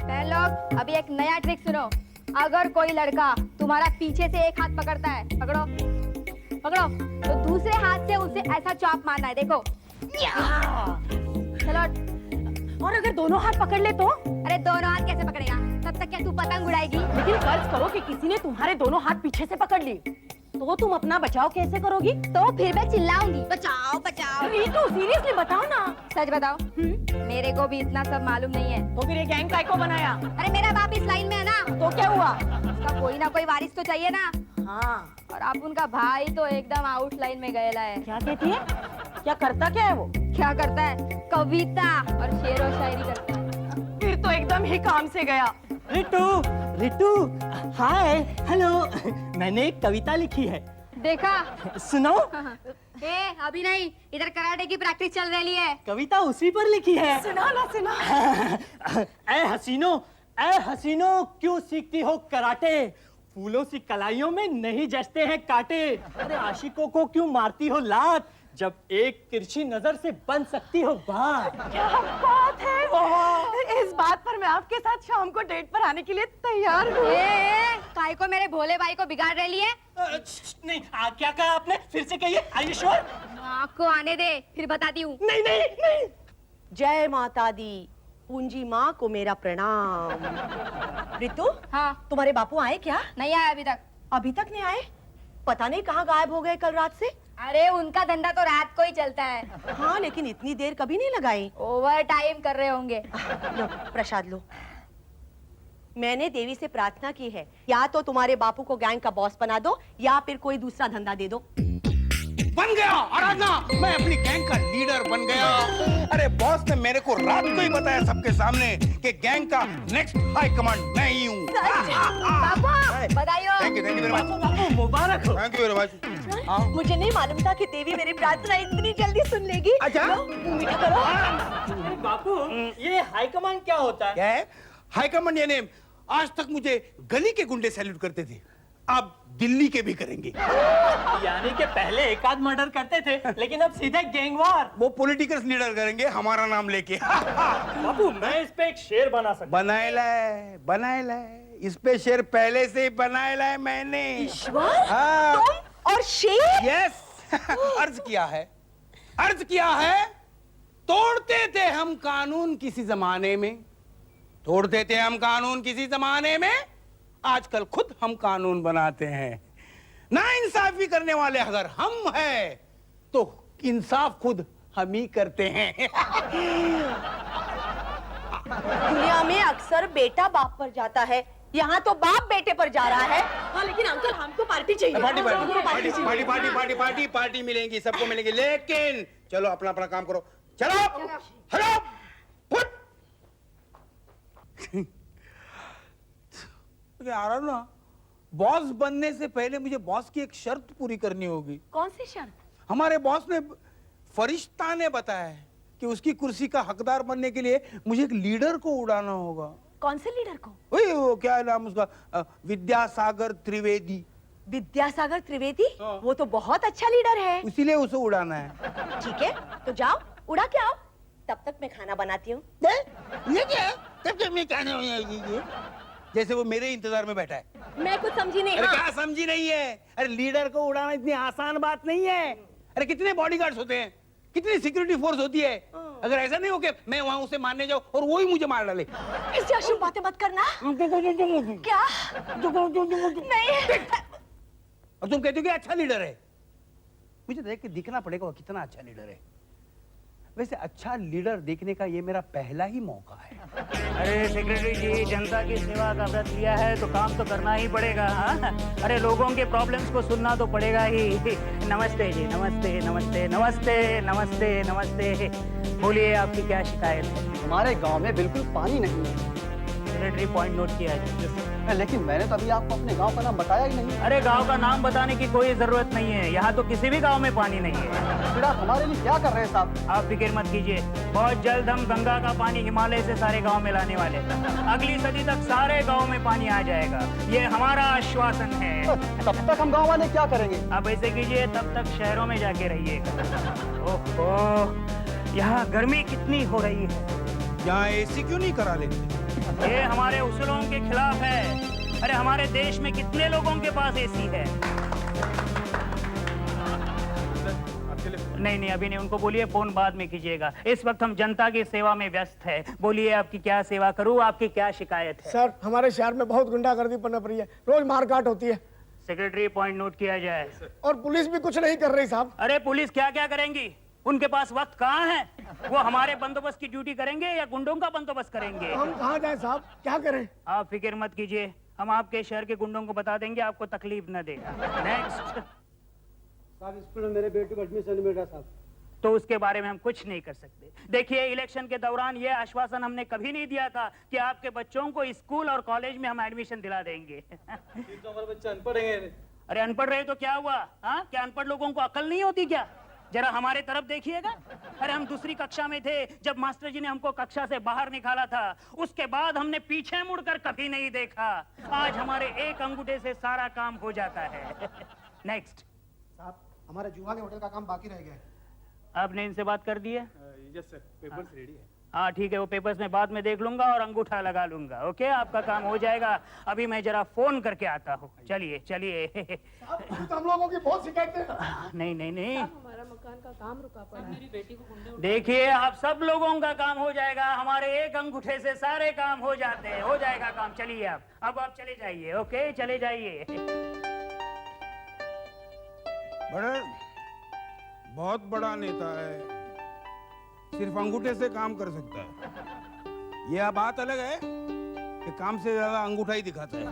बहन लोग, अभी एक नया ट्रिक सुनो। अगर कोई लड़का तुम्हारा पीछे से एक हाथ पकड़ता है, पकड़ो पकड़ो, तो दूसरे हाथ से उसे ऐसा चाप मारना है, देखो। चलो। और अगर दोनों हाथ पकड़ ले तो? अरे दोनों हाथ कैसे पकड़ेगा? तब तक क्या तू पतंग उड़ाएगी? लेकिन फर्ज करो कि किसी ने तुम्हारे दोनों हाथ पीछे से पकड़ ली, तो तुम अपना बचाव कैसे करोगी? तो फिर मैं चिल्लाऊंगी, बचाओ बचाओ। रीतू सीरियसली बताओ ना। सच बताओ, मेरे को भी इतना सब मालूम नहीं है। तो फिर ये गैंग काय को बनाया? अरे मेरा बाप इस लाइन में है ना। तो क्या हुआ? उसका कोई ना कोई वारिस तो चाहिए ना। हाँ। और अब उनका भाई तो एकदम आउट लाइन में गएला है। क्या कहती है? क्या करता क्या है वो? क्या करता है? कविता और शेर और शायरी करता है। फिर तो एकदम ही काम से गया। रितु, रितु, हाय, हेलो, मैंने एक कविता लिखी है, देखा? सुनो। ए, अभी नहीं, इधर कराटे की प्रैक्टिस चल रही है। कविता उसी पर लिखी है। सुना ना सुना। ऐ हसीनो क्यों सीखती हो कराटे, फूलों सी कलाइयों में नहीं जचते हैं कांटे। अरे आशिकों को क्यों मारती हो लात, जब एक तिरछी नजर से बन सकती हो बात। क्या बात है। इस बात पर मैं आपके साथ शाम को डेट पर आने के लिए तैयार हूँ। काय को मेरे भोले भाई को बिगाड़ रही है? नहीं, क्या कहा आपने? फिर से कहिए। Are you sure? आपको आने दे, फिर बताती हूँ। नहीं नहीं नहीं। जय माता दी, पूंजी माँ को मेरा प्रणाम। रितु, हाँ? तुम्हारे बापू आए क्या? नहीं आया अभी तक। अभी तक नहीं आए? पता नहीं कहाँ गायब हो गए कल रात से। अरे उनका धंधा तो रात को ही चलता है। हाँ, लेकिन इतनी देर कभी नहीं लगाई। ओवर टाइम कर रहे होंगे। लो प्रसाद लो। मैंने देवी से प्रार्थना की है, या तो तुम्हारे बापू को गैंग का बॉस बना दो या फिर कोई दूसरा धंधा दे दो। बन गया आराधना, मैं अपनी गैंग का लीडर बन गया। अरे बॉस ने मेरे को रात को ही बताया सबके सामने कि गैंग का नेक्स्ट हाई कमांड मैं ही हूँ। बाबू बधाई हो। Thank you very much. मुबारक हो। Thank you very much. मुझे नहीं मालूम था कि देवी मेरी प्रार्थना इतनी जल्दी सुन लेगी। अच्छा? लो, मीठा करो। अरे बापू, ये हाई कमांड क्या होता है? क्या है हाई कमांड? यानी आज तक मुझे गली के गुंडे सैल्यूट करते थे, अब दिल्ली के भी करेंगे। यानी कि पहले एक आध मर्डर करते थे, लेकिन अब सीधे गैंग वार। वो पॉलिटिकल लीडर करेंगे हमारा नाम लेके। बापू, मैं इस पे एक शेर बना सकता बनाए लाए इस पे शेर पहले से ही बनाए लाए मैंने। ईश्वर, हाँ। तुम और शेर? यस। अर्ज किया है, तोड़ते थे हम कानून किसी जमाने में, आजकल खुद हम कानून बनाते हैं। ना इंसाफी करने वाले अगर हम हैं, तो इंसाफ खुद हम ही करते हैं। दुनिया में अक्सर बेटा बाप पर जाता है, यहाँ तो बाप बेटे पर जा रहा है। हाँ, लेकिन अंकल हमको पार्टी चाहिए। पार्टी मिलेगी, सबको मिलेगी, लेकिन चलो अपना अपना काम करो। चलो हेलो फुट। आ रहा ना, बॉस बनने से पहले मुझे बॉस की एक शर्त पूरी करनी होगी। कौन सी शर्त? हमारे बॉस ने, फरिश्ता ने बताया कि उसकी कुर्सी का हकदार बनने के लिए मुझे एक लीडर को उड़ाना होगा। कौन से लीडर को? वही वो क्या है नाम उसका, विद्यासागर त्रिवेदी। विद्यासागर त्रिवेदी? हाँ। वो तो बहुत अच्छा लीडर है। इसीलिए उसे उड़ाना है। ठीक है, तो जाओ उड़ा के आओ, तब तक मैं खाना बनाती हूँ। ये क्या? तब तक मैं खाना, जैसे वो मेरे इंतजार में बैठा है। मैं कुछ समझी नहीं। अरे हाँ। क्या समझी नहीं है? अरे लीडर को उड़ाना इतनी आसान बात नहीं है। अरे कितने बॉडीगार्ड्स होते हैं, कितनी सिक्योरिटी फोर्स होती है। अगर ऐसा नहीं हो कि मैं वहां उसे मारने जाऊं और वो ही मुझे मार डाले। ऐसी अशुभ बातें मत करना। क्या? नहीं। और तुम कहते हो कि अच्छा लीडर है। मुझे देख के दिखना पड़ेगा वो कितना अच्छा लीडर है। वैसे अच्छा लीडर देखने का ये मेरा पहला ही मौका है। अरे सेक्रेटरी जी, जनता की सेवा का व्रत लिया है तो काम तो करना ही पड़ेगा। हाँ? अरे लोगों के प्रॉब्लम्स को सुनना तो पड़ेगा ही। नमस्ते जी, नमस्ते नमस्ते नमस्ते नमस्ते नमस्ते। बोलिए, आपकी क्या शिकायत है? हमारे गांव में बिल्कुल पानी नहीं है। सेक्रेटरी पॉइंट नोट किया है। लेकिन मैंने तो अभी आपको अपने गांव का नाम बताया ही नहीं। अरे गांव का नाम बताने की कोई जरूरत नहीं है, यहाँ तो किसी भी गांव में पानी नहीं है। फिर आप हमारे लिए क्या कर रहे हैं साहब? आप फिक्र मत कीजिए, बहुत जल्द हम गंगा का पानी हिमालय से सारे गांव में लाने वाले हैं। अगली सदी तक सारे गांव में पानी आ जाएगा, ये हमारा आश्वासन है। तब तक हम गांव वाले क्या करेंगे? आप ऐसे कीजिए, तब तक शहरों में जाके रहिएगा। ओहो, यहाँ गर्मी कितनी हो रही है। यहाँ एसी क्यों नहीं करा लेते? ये हमारे उसूलों के खिलाफ है। अरे हमारे देश में कितने लोगों के पास एसी है? नहीं नहीं, अभी नहीं, उनको बोलिए फोन बाद में कीजिएगा। इस वक्त हम जनता की सेवा में व्यस्त है। बोलिए आपकी क्या सेवा करूं, आपकी क्या शिकायत है? सर, हमारे शहर में बहुत गुंडागर्दी पनप रही है, रोज मारकाट होती है सेक्रेटरी, पॉइंट नोट किया जाए। और पुलिस भी कुछ नहीं कर रही साहब। अरे पुलिस क्या क्या करेंगी? उनके पास वक्त कहाँ है? वो हमारे बंदोबस्त की ड्यूटी करेंगे या गुंडों का बंदोबस्त करेंगे? हम कहाँ जाएं साहब, क्या करें? आप फिक्र मत कीजिए, हम आपके शहर के गुंडों को बता देंगे, आपको तकलीफ न देगा। नेक्स्ट। साहब, स्कूल में मेरे बेटे को एडमिशन मिल रहा साहब। तो उसके बारे में हम कुछ नहीं कर सकते। देखिए, इलेक्शन के दौरान ये आश्वासन हमने कभी नहीं दिया था कि आपके बच्चों को स्कूल और कॉलेज में हम एडमिशन दिला देंगे। तो हमारे बच्चे अनपढ़ हैं। अरे अनपढ़ रहे तो क्या हुआ? हाँ, क्या अनपढ़ लोगों को अकल नहीं होती क्या? जरा हमारे तरफ देखिएगा। अरे हम दूसरी कक्षा में थे जब मास्टर जी ने हमको कक्षा से बाहर निकाला था, उसके बाद हमने पीछे मुड़कर कभी नहीं देखा। आज हमारे एक अंगूठे से सारा काम हो जाता है। नेक्स्ट। साहब, हमारे जुवानी होटल का काम बाकी रह गया है। आपने इनसे बात कर दी है? यस सर, पेपर्स रेडी है। हाँ ठीक है, वो पेपर्स में बाद में देख लूंगा और अंगूठा लगा लूंगा। ओके, आपका काम हो जाएगा। अभी मैं जरा फोन करके आता हूँ। चलिए चलिए। तो हम लोगों की बहुत शिकायतें हैं। नहीं नहीं नहीं, हमारा मकान का काम रुका पड़ा है। मेरी बेटी को गुंडे देखिए आप सब लोगों का काम हो जाएगा। हमारे एक अंगूठे से सारे काम हो जाते हैं। हो जाएगा काम। चलिए अब आप चले जाइए। ओके, चले जाइए। बड़े बहुत बड़ा नेता है, सिर्फ अंगूठे से काम कर सकता है। यह बात अलग है कि काम से ज्यादा अंगूठा ही दिखाता है।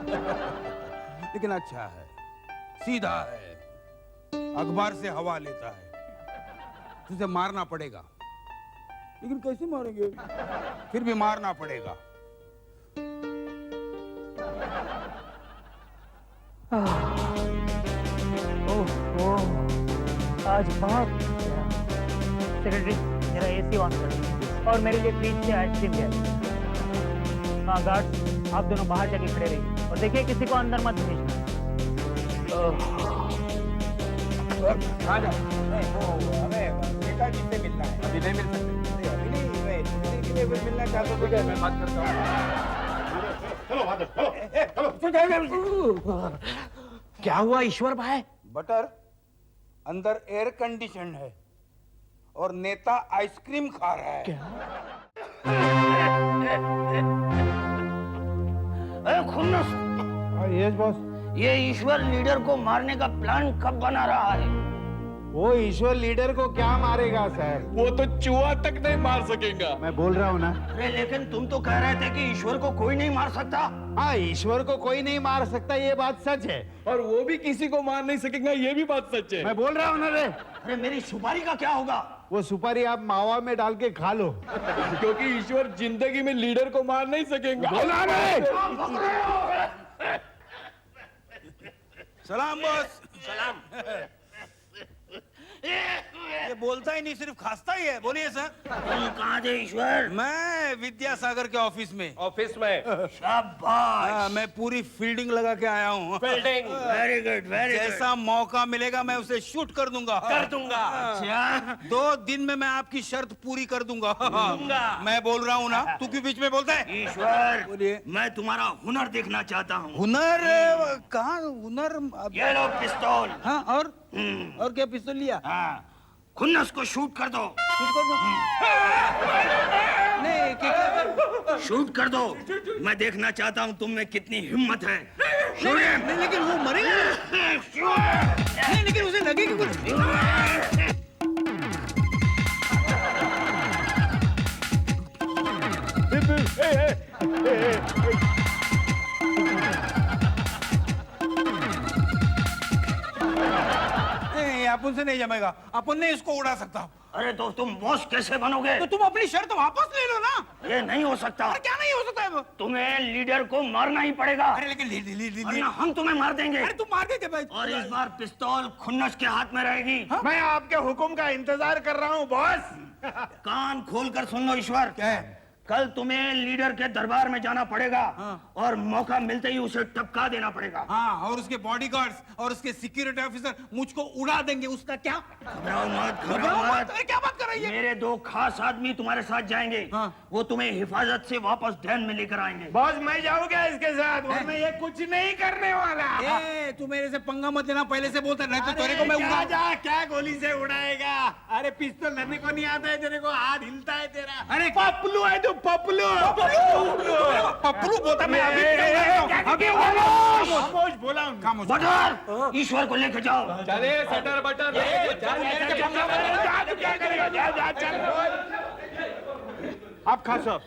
लेकिन अच्छा है, सीधा है, अखबार से हवा लेता है। तुझे मारना पड़ेगा, लेकिन कैसे मारेंगे? फिर भी मारना पड़ेगा। आज बहुत सेक्रेटरी, मेरा एसी ऑन कर दीजिए और मेरे लिए फ्रिज से आइसक्रीम ले आइए। हाँ गार्ड, आप दोनों बाहर जाके खड़े रहिए और देखिए किसी को अंदर मत भेजना। आ जाओ। हमें नेताजी से मिलना है। अभी नहीं मिल सकते। अभी नहीं, मैं थोड़ी देर के लिए मिलना चाहता हूँ। मैं बात करता हूँ। क्या हुआ ईश्वर भाई? बटर अंदर एयर कंडीशन है और नेता आइसक्रीम खा रहा है। Yes boss. ये ईश्वर लीडर को मारने का प्लान कब बना रहा है? वो ईश्वर लीडर को क्या मारेगा सर? वो तो चूहा तक नहीं मार सकेगा। मैं बोल रहा हूँ ना। अरे लेकिन तुम तो कह रहे थे कि ईश्वर को कोई नहीं मार सकता। हाँ, ईश्वर को कोई नहीं मार सकता, ये बात सच है। और वो भी किसी को मार नहीं सकेगा, ये भी बात सच है। मैं बोल रहा हूँ ना रे। अरे मेरी सुपारी का क्या होगा? वो सुपारी आप मावा में डाल के खा लो। क्योंकि ईश्वर जिंदगी में लीडर को मार नहीं सकेगा। बोला रे। सलाम बॉस। सलाम। ये बोलता ही नहीं, सिर्फ खास्ता ही है। बोलिए सर। तुम कहाँ थे ईश्वर? मैं विद्यासागर के ऑफिस में। ऑफिस में शाबाश। मैं पूरी फील्डिंग लगा के आया हूँ। Building very good, very good. जैसा मौका मिलेगा मैं उसे शूट कर दूंगा। अच्छा, 2 दिन में मैं आपकी शर्त पूरी कर दूंगा। मैं बोल रहा हूँ ना, तू क्यों बीच में बोलता है? ईश्वर बोलिए। मैं तुम्हारा हुनर देखना चाहता हूँ। हुनर? कहाँ हुनर? ये लो पिस्तौल। हाँ, और क्या पिस्तौल लिया? हाँ, खुन्नस को शूट कर दो। शूट कर दो। नहीं, क्या? शूट कर दो। मैं देखना चाहता हूँ तुम में कितनी हिम्मत है। शूट। नहीं, लेकिन वो मरेगा। नहीं, लेकिन उसे लगेगी कुछ। अपन से नहीं जमेगा, अपन नहीं इसको उड़ा सकता। अरे तो तुम बॉस कैसे बनोगे? तो तुम अपनी शर्त वापस ले लो ना। ये नहीं हो सकता। अरे क्या नहीं हो सकता है वो? तुम्हें लीडर को मारना ही पड़ेगा। अरे लेकिन वरना हम तुम्हें मार देंगे। अरे तुम मार देते भाई। और इस बार पिस्तौल खुन्नस के हाथ में रहेगी। मैं आपके हुक्म का इंतजार कर रहा हूँ बॉस। कान खोल कर सुन लो ईश्वर। क्या है? कल तुम्हें लीडर के दरबार में जाना पड़ेगा और मौका मिलते ही उसे टपका देना पड़ेगा। हाँ, और उसके बॉडीगार्ड्स और उसके सिक्योरिटी ऑफिसर मुझको उड़ा देंगे, उसका क्या? घबराओ मत, घबराओ मत। अरे क्या बात कर रही है? मेरे 2 खास आदमी तुम्हारे साथ जाएंगे। वो तुम्हें हिफाजत से वापस ध्यान में लेकर आएंगे। बॉस मैं जाऊंगा इसके साथ, वरना ये कुछ नहीं करने वाला। ए, तू मेरे से पंगा मत लेना, पहले से बोलता, नहीं तो तेरे को मैं क्या उड़ा। जा, क्या गोली से उड़ाएगा? अरे पिस्तौल लड़ने को नहीं आता है तेरे को, हाथ हिलता है तेरा। अरे पपलू है तू, पपलू। पप्पू बोलता, मैं अभी खामोश बोला हूँ। खामोश। बटर, ईश्वर को लेकर जाओ। चले सटर बटर। क्या करेगा? जा चल। आप खा सब।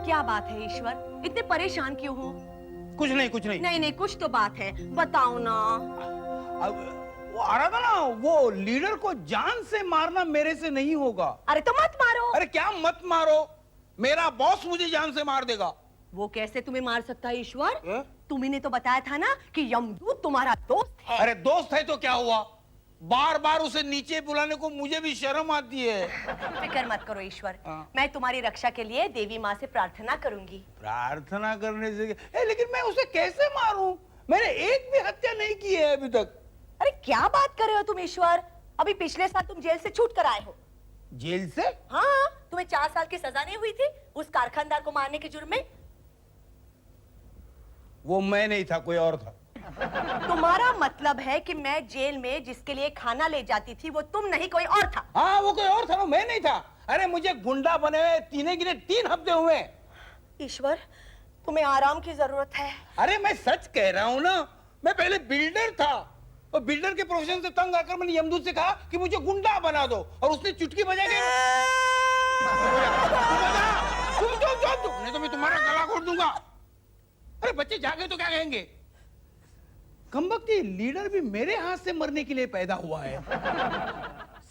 क्या बात है ईश्वर, इतने परेशान क्यों हो? कुछ नहीं, कुछ नहीं। नहीं नहीं, कुछ तो बात है, बताओ ना। वो आ रहा था ना, वो लीडर को जान से मारना मेरे से नहीं होगा। अरे तो मत मारो। अरे क्या मत मारो, मेरा बॉस मुझे जान से मार देगा। वो कैसे तुम्हें मार सकता है ईश्वर? तुम्ही ने तो बताया था ना कि यमदूत तुम्हारा दोस्त है। अरे दोस्त है तो क्या हुआ, बार बार उसे नीचे बुलाने को मुझे भी शर्म आती है। फिक्र मत करो ईश्वर, मैं तुम्हारी रक्षा के लिए देवी माँ से प्रार्थना करूंगी। प्रार्थना करने से लेकिन मैं उसे कैसे मारूं? मैंने एक भी हत्या नहीं की है अभी तक। अरे क्या बात कर रहे हो तुम ईश्वर? अभी पिछले साल तुम जेल से छूट कर आए हो। जेल से? हाँ, तुम्हें 4 साल की सजा नहीं हुई थी उस कारखानदार को मारने के जुर्म में? वो मैं नहीं था, कोई और था। तुम्हारा मतलब है कि मैं जेल में जिसके लिए खाना ले जाती थी वो तुम नहीं, कोई और था? हाँ, वो कोई और था, वो मैं नहीं था। अरे मुझे गुंडा बने हुए 3 हफ्ते हुए। ईश्वर, तुम्हें आराम की जरूरत है। अरे मैं सच कह रहा हूँ ना, मैं पहले बिल्डर था और बिल्डर के प्रोफेशन से तंग आकर मैंने यमदूत से कहा कि मुझे गुंडा बना दो, और उसने चुटकी बजा के नहीं तो मैं तुम्हारा गला घोट दूंगा। अरे बच्चे जागे तो क्या कहेंगे? कमबख्ती लीडर भी मेरे हाथ से मरने के लिए पैदा हुआ है।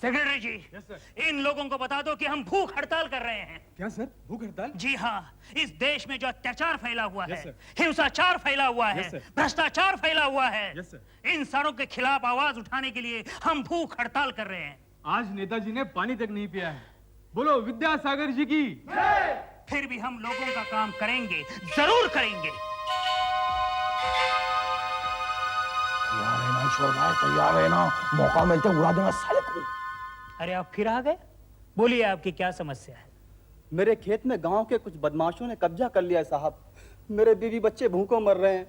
सेक्रेटरी जी, इन लोगों को बता दो कि हम भूख हड़ताल कर रहे हैं। क्या सर, भूख हड़ताल? जी हाँ, इस देश में जो अत्याचार फैला हुआ है, हिंसाचार फैला हुआ है, भ्रष्टाचार फैला हुआ है, इन सारों के खिलाफ आवाज उठाने के लिए हम भूख हड़ताल कर रहे हैं। आज नेताजी ने पानी तक नहीं पिया है। बोलो विद्यासागर जी की। फिर भी हम लोगों का काम करेंगे, जरूर करेंगे। ईश्वर भाई तैयार है ना, मौका मिलते उड़ा देना साले को। अरे आप फिर आ गए, बोलिए आपकी क्या समस्या है? मेरे खेत में गांव के कुछ बदमाशों ने कब्जा कर लिया है साहब। मेरे बीवी बच्चे भूखों मर रहे हैं।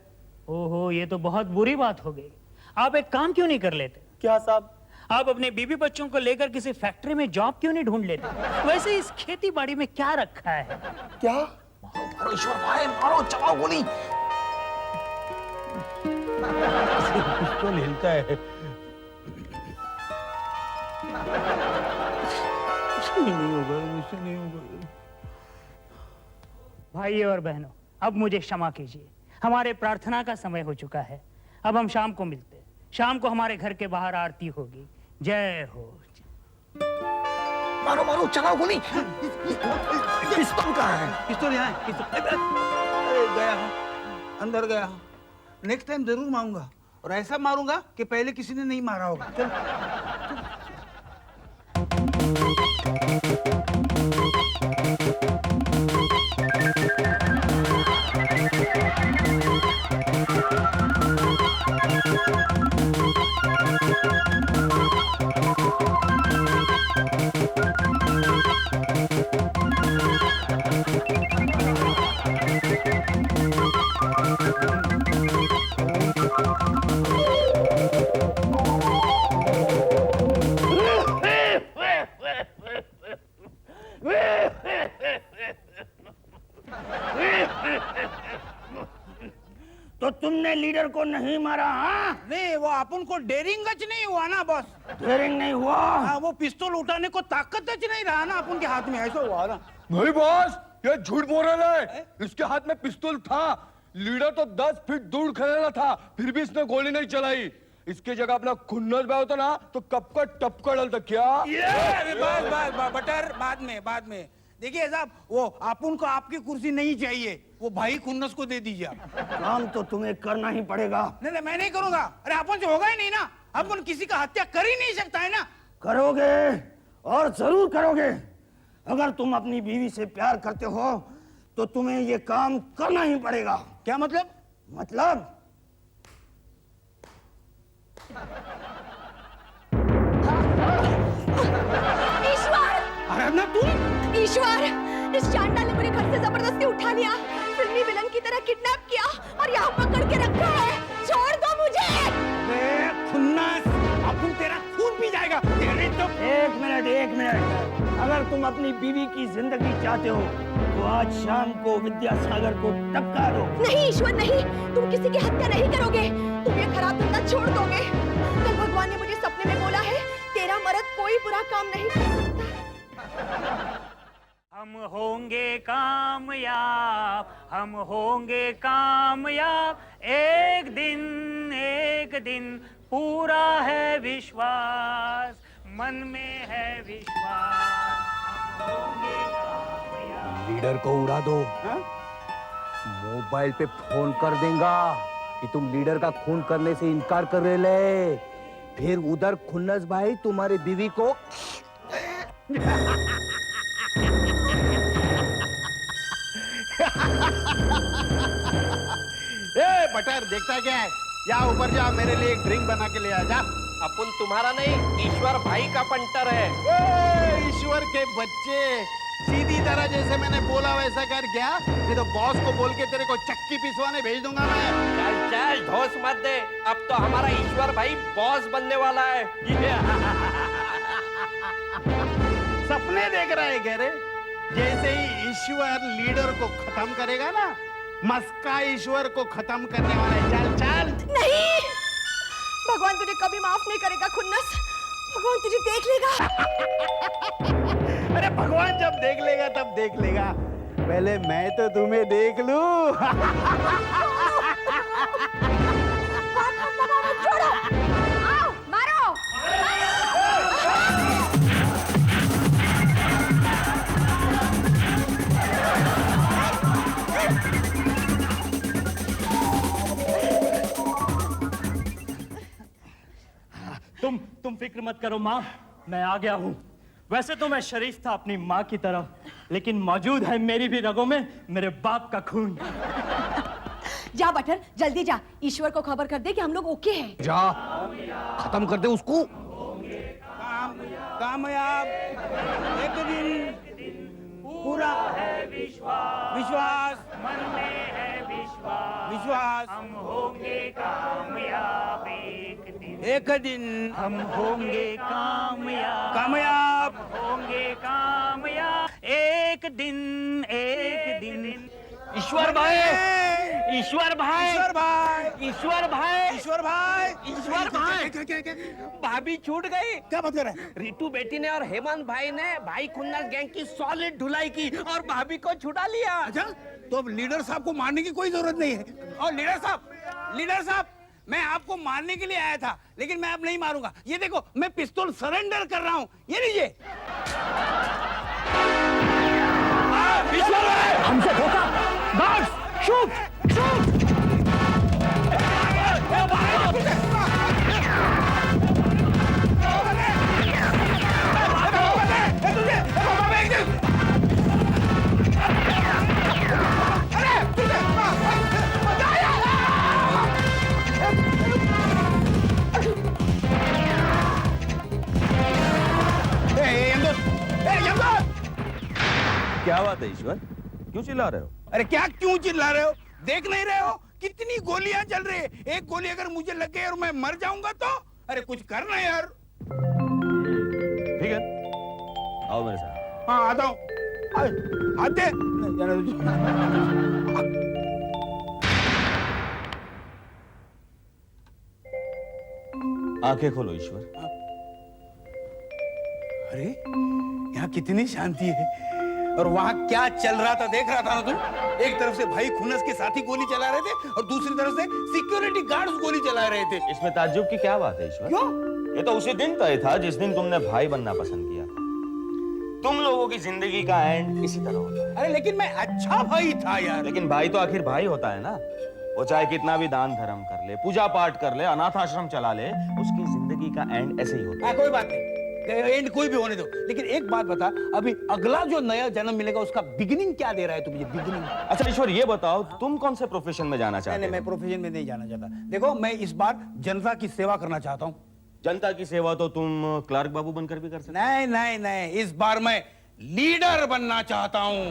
ओहो, ये तो बहुत बुरी बात हो गई। आप एक काम क्यों नहीं कर लेते? क्या साहब? आप अपने बीवी बच्चों को लेकर किसी फैक्ट्री में जॉब क्यों नहीं ढूंढ लेते? वैसे इस खेती बाड़ी में क्या रखा है? क्या? मारो ईश्वर भाई, मारो, चलाओ गोली। पिस्तौल हिलता है। नहीं होगा, मुझसे नहीं होगा। भाइयों और बहनों, अब मुझे क्षमा कीजिए, हमारे प्रार्थना का समय हो चुका है। अब हम शाम को मिलते हैं। शाम को हमारे घर के बाहर आरती होगी। जय हो। मारो मारो, चलाओ गोली। पिस्तौल कहाँ है? पिस्तौल यहाँ है। अरे गया, अंदर गया। नेक्स्ट टाइम जरूर मारूंगा, और ऐसा मारूंगा कि पहले किसी ने नहीं मारा होगा। चल। तो तुमने लीडर को नहीं मारा? हाँ, नहीं, वो अपन को डेरिंग गच नहीं हुआ ना बॉस। डेरिंग नहीं हुआ? हाँ, वो पिस्तौल उठाने को ताकत नहीं रहा ना अपन के हाथ में, ऐसा हुआ ना। नहीं बॉस, ये झूठ बोल रहा है। इसके हाथ में पिस्तौल था। लीडर तो 10 फीट दूर खड़ा था, फिर भी इसने गोली नहीं चलाई। इसकी जगह अपना खुन्नस भाई होता ना तो कब का टपका डलता। क्या? बस बटर, बाद में। देखिए साहब, वो अपन को आपकी कुर्सी नहीं चाहिए। वो भाई खुन्नस को दे दीजिए आप। काम तो तुम्हें करना ही पड़ेगा। नहीं नहीं, मैं नहीं करूंगा। अरे अपन से होगा ही नहीं ना, अपन किसी का हत्या कर ही नहीं सकता है ना। करोगे और जरूर करोगे। अगर तुम अपनी बीवी से प्यार करते हो तो तुम्हें ये काम करना ही पड़ेगा। क्या मतलब? मतलब ईश्वर, आराधना तुम? ईश्वर, इस चांडाल ने मुझे घर से जबरदस्ती उठा लिया, फिल्मी विलन की तरह किडनैप किया और यहाँ पकड़ के रखा है। छोड़ दो मुझे। खुन्नस, अपन तेरा खून पी जाएगा। तेरे तो एक मिनट। अगर तुम अपनी बीवी की जिंदगी चाहते हो तो आज शाम को विद्यासागर को टपका दो। नहीं ईश्वर नहीं, तुम किसी की हत्या नहीं करोगे, तुम ये खराब धंधा छोड़ दोगे। कल भगवान ने मुझे सपने में बोला है, तेरा मर्द कोई बुरा काम नहीं कर सकता। हम होंगे कामयाब, हम होंगे कामयाब, एक दिन पूरा है विश्वास, मन में है विश्वास, हम होंगे कामयाब। लीडर को उड़ा दो। मोबाइल पे फोन कर देगा कि तुम लीडर का खून करने से इनकार कर रहे ले। फिर उधर खुन्नस भाई तुम्हारी बीवी को बटर देखता क्या है? या ऊपर जा, मेरे लिए एक ड्रिंक बना के ले आ जा। अपन तुम्हारा नहीं, ईश्वर भाई का पंटर है। ईश्वर के बच्चे, सीधी तरह जैसे मैंने बोला वैसा कर गया, नहीं तो बॉस को बोल के तेरे को चक्की पिसवाने भेज दूंगा मैं। चल चल ढोस मत दे, अब तो हमारा ईश्वर भाई बॉस बनने वाला है। सपने देख रहा है कह रहे? जैसे ही ईश्वर लीडर को खत्म करेगा ना, मस्का ईश्वर को खत्म करने वाला है। चल चल। नहीं, भगवान तुझे कभी माफ नहीं करेगा खुन्नस, भगवान तुझे देख लेगा। अरे भगवान जब देख लेगा तब देख लेगा, पहले मैं तो तुम्हें देख लूं। छोड़ो, आओ मारो। तुम फिक्र मत करो माँ, मैं आ गया हूँ। वैसे तो मैं शरीफ था अपनी माँ की तरह, लेकिन मौजूद है मेरी भी रगों में मेरे बाप का खून। जा बटर, जल्दी जा, ईश्वर को खबर कर दे कि हम लोग ओके हैं। जा, खत्म कर दे उसको। कामयाब, एक दिन पूरा है विश्वास, मन में है विश्वास, हम होंगे कामयाब एक दिन हम होंगे कामयाब, कामयाब। होंगे कामयाब, एक दिन ईश्वर भाई, ईश्वर भाई, ईश्वर भाई, ईश्वर भाई, ईश्वर भाई, ईश्वर भाई। क्या? भाभी छूट गई। क्या बात कर रहे हैं? रितु बेटी ने और हेमंत भाई ने भाई खुन्नस गैंग की सॉलिड धुलाई की और भाभी को छुड़ा लिया। अच्छा, तो अब लीडर साहब को मारने की कोई जरूरत नहीं है। और लीडर साहब, मैं आपको मारने के लिए आया था, लेकिन मैं अब नहीं मारूंगा। ये देखो, मैं पिस्तौल सरेंडर कर रहा हूँ, ये लीजिए। ईश्वर भाई, हमसे धोखा। Guards, shoot. क्या बात है ईश्वर, क्यों चिल्ला रहे हो? अरे क्या क्यों चिल्ला रहे हो? देख नहीं रहे हो कितनी गोलियां चल रही है? एक गोली अगर मुझे लग गई और मैं मर जाऊंगा तो? अरे कुछ करना यार। ठीक है, आओ मेरे साथ। हाँ आता हूँ। आते आंखें खोलो ईश्वर। अरे यहाँ कितनी शांति है, और वहाँ क्या चल रहा था देख रहा था ना तुम? एक तरफ से भाई खुन्नस के साथी गोली चला रहे थे और दूसरी तरफ से सिक्योरिटी गार्ड्स गोली चला रहे थे। इसमें ताज्जुब की क्या बात है ईश्वर? क्यों? ये तो उसी दिन तय था जिस दिन तुमने भाई बनना पसंद किया। तुम लोगों की जिंदगी का एंड इसी तरह होता है। अरे लेकिन मैं अच्छा भाई था यार। लेकिन भाई तो आखिर भाई होता है ना। वो चाहे कितना भी दान धर्म कर ले, पूजा पाठ कर ले, अनाथ आश्रम चला ले, उसकी जिंदगी का एंड ऐसे ही होता है। कोई बात नहीं, एंड कोई भी होने दो। लेकिन एक बात बता, अभी अगला जो नया जन्म मिलेगा उसका बिगिनिंग क्या दे रहा है तू मुझे? बिगिनिंग। अच्छा ईश्वर ये बताओ, तुम कौन से प्रोफेशन में जाना चाहते हो? मैं प्रोफेशन में नहीं जाना चाहता। देखो मैं इस बार जनता की सेवा करना चाहता हूँ। जनता की सेवा तो तुम क्लार्क बाबू बनकर भी कर सकते। नहीं नहीं नहीं, इस बार मैं लीडर बनना चाहता हूँ।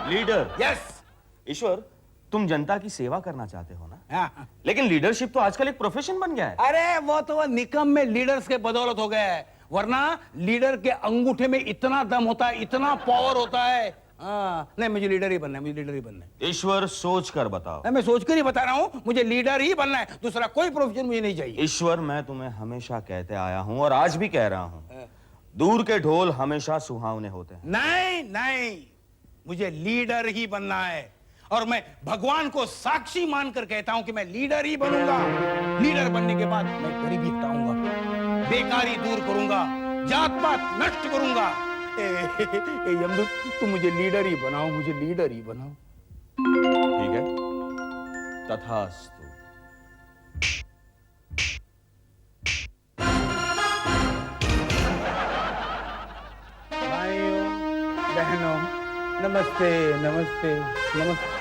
लीडर? यस। ईश्वर तुम जनता की सेवा करना चाहते हो ना? हाँ। लेकिन लीडरशिप तो आजकल एक प्रोफेशन बन गया है। अरे वो तो निकम में लीडर्स के बदौलत हो गया है, वरना लीडर के अंगूठे में इतना दम होता है, इतना पावर होता है। नहीं मुझे लीडर ही बनना है, मुझे लीडर ही बनना है। ईश्वर सोच कर बताओ। मैं सोच कर ही बता रहा हूँ, मुझे लीडर ही बनना है, दूसरा कोई प्रोफेशन मुझे नहीं चाहिए। ईश्वर मैं तुम्हें हमेशा कहते आया हूँ और आज भी कह रहा हूँ, दूर के ढोल हमेशा सुहावने होते हैं। नहीं नहीं, मुझे लीडर ही बनना है और मैं भगवान को साक्षी मानकर कहता हूं कि मैं लीडर ही बनूंगा। लीडर बनने के बाद मैं गरीबी हटाऊंगा, बेकारी दूर करूंगा, जात पात नष्ट करूंगा। यमदूत तुम मुझे लीडर ही बनाओ, मुझे लीडर ही बनाओ। ठीक है, तथास्तु। भाइयों बहनों, नमस्ते नमस्ते नमस्ते।